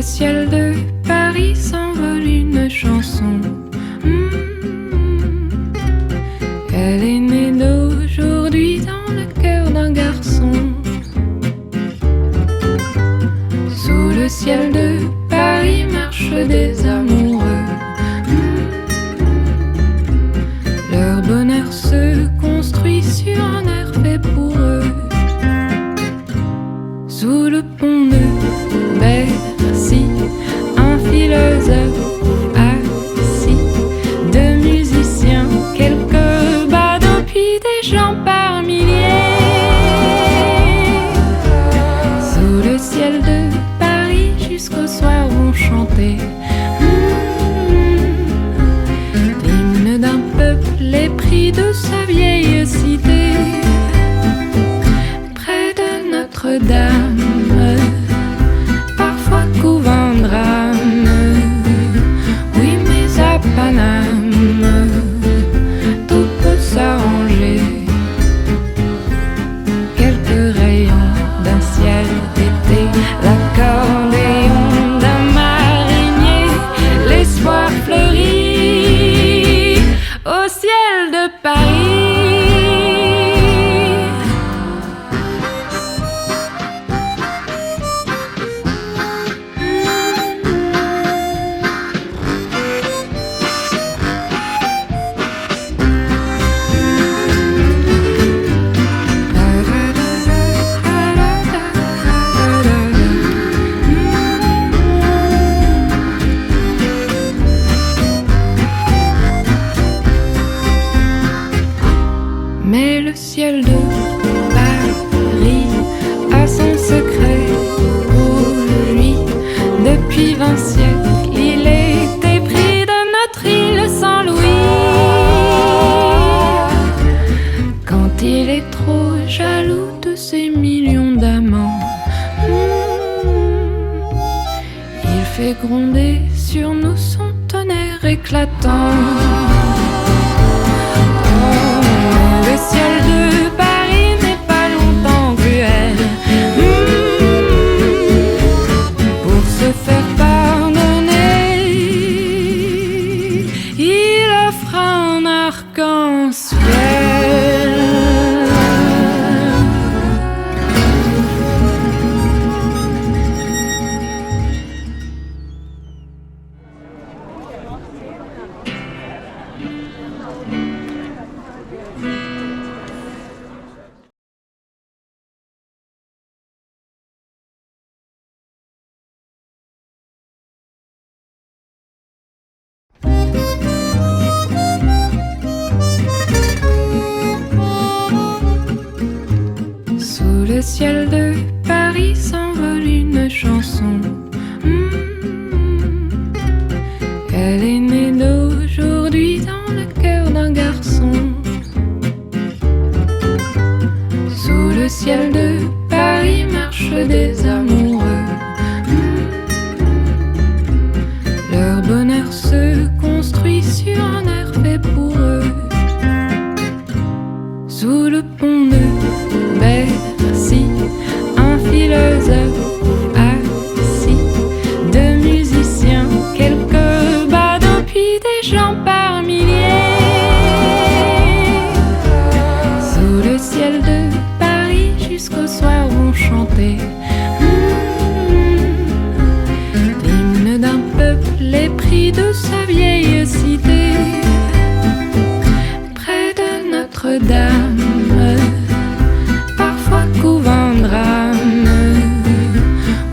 ciel de Paris s'envole une chanson. Elle est née d'aujourd'hui dans le cœur d'un garçon. Sous le ciel de Paris marchent des amoureux. Leur bonheur se construit sur un air fait pour eux. Sous le pont de Bercy, un philosophe assis, deux musiciens, quelques badauds, puis des gens par milliers. Sous le ciel de Paris, jusqu'au soir vont chanter l'hymne d'un peuple épris de sa vieille cité. Près de Notre-Dame, parfois couvre un drame. Oui, mais à Paname, tout peut s'arranger. Quelques rayons d'un ciel d'été, l'accordéon d'un marinier, l'espoir fleurit au ciel de Paris. Mais le ciel de Paris a son secret pour lui. Depuis 20 siècles, il est épris de notre île sans Louis. Quand il est trop jaloux de ses millions d'amants, il fait gronder sur nous son tonnerre éclatant. Le ciel de Paris n'est pas longtemps cruel. Pour se faire pardonner, il offre un arc-en-ciel. Sous le ciel de Paris s'envole une chanson. Elle est née d'aujourd'hui dans le cœur d'un garçon. Sous le ciel de Paris marchent des amoureux. Leur bonheur se construit sur un air fait pour eux. Sous le pont de Bercy, un philosophe assis, deux musiciens, quelques badauds, puis des gens par milliers. Sous le ciel de Paris, jusqu'au soir vont chanter l'hymne d'un peuple épris de sa vieille cité. Près de Notre-Dame, parfois couvre un drame.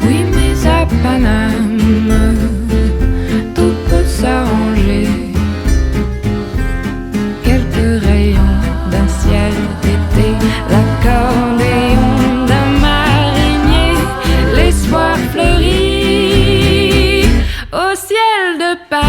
Oui, mais à Paname, tout peut s'arranger. Quelques rayons d'un ciel d'été, l'accordéon d'un marinier, l'espoir fleurit au ciel de Paris.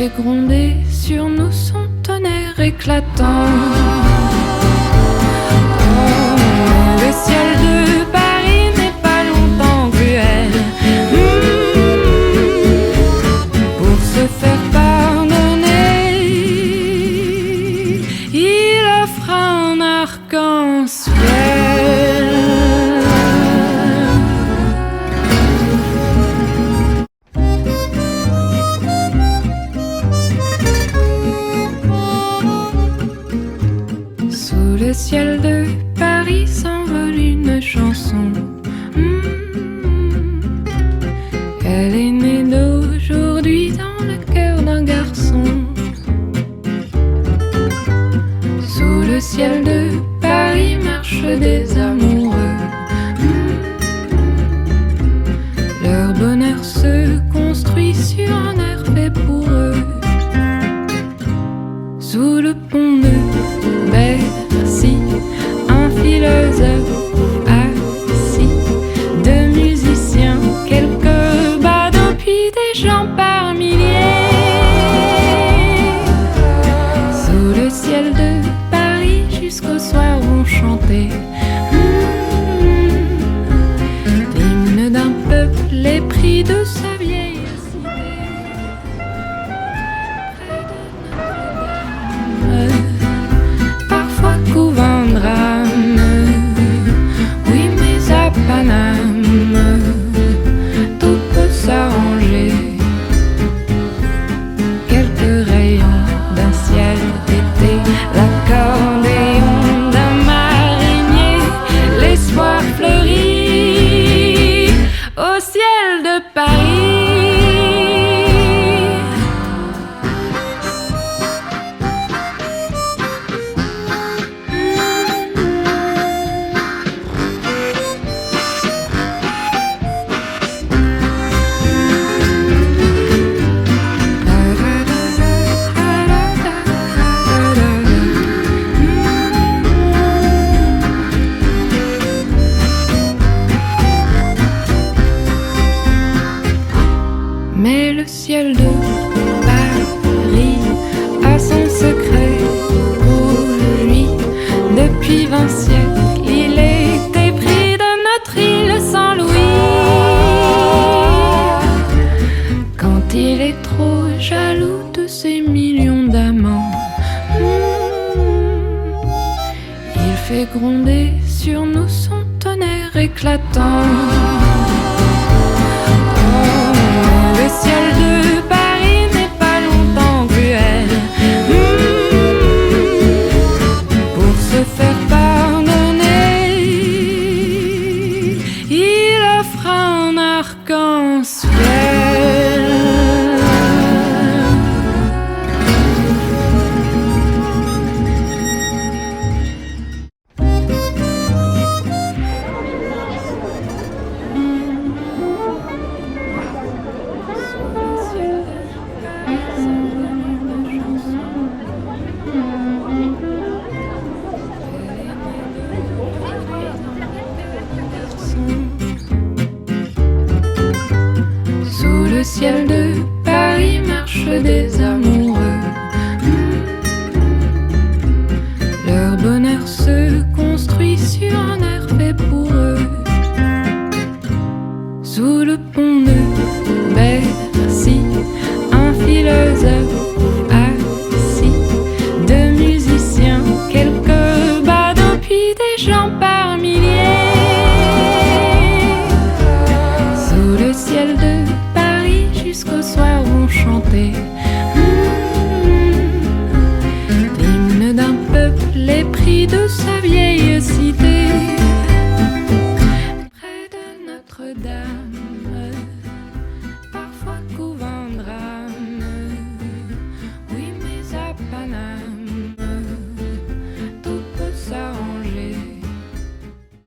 fait gronder sur nous son tonnerre éclatant. Oh, le ciel de Paris n'est pas longtemps cruel. Pour se faire pardonner, il offre un arc-en-ciel. Sous le ciel de Paris s'envole une chanson. Elle est née d'aujourd'hui dans le cœur d'un garçon. Sous le ciel de Paris marchent des amoureux. Leur bonheur se construit sur un air fait pour eux. Sous le pont de Bercy, un philosophe assis, deux musiciens, quelques badauds, puis des gens par milliers. Sous le ciel de Paris, jusqu'au soir vont chanter l'hymne d'un peuple épris de sa vieille cité. Près de Notre-Dame, parfois couvre un drame, oui mais à Paname, tout peut s'arranger. Quelques rayons d'un ciel d'été, l'accordéon d'un marinier, l'espoir fleurit au ciel de Paris. Mais le ciel de Paris a son secret pour lui. Depuis 20 siècles, il est épris de notre île sans Louis. Quand il est trop jaloux de ses millions d'amants, il fait gronder sur nous son tonnerre éclatant. Le ciel de Paris n'est pas longtemps cruel. Pour se faire pardonner, il offre un arc-en-ciel. Sous le ciel de Paris marchent des amoureux. Leur bonheur se construit sur un air fait pour eux. Sous le pont de Bercy, un philosophe assis, deux musiciens, quelques badauds, puis des gens par milliers. Sous le ciel de Paris, jusqu'au soir vont chanter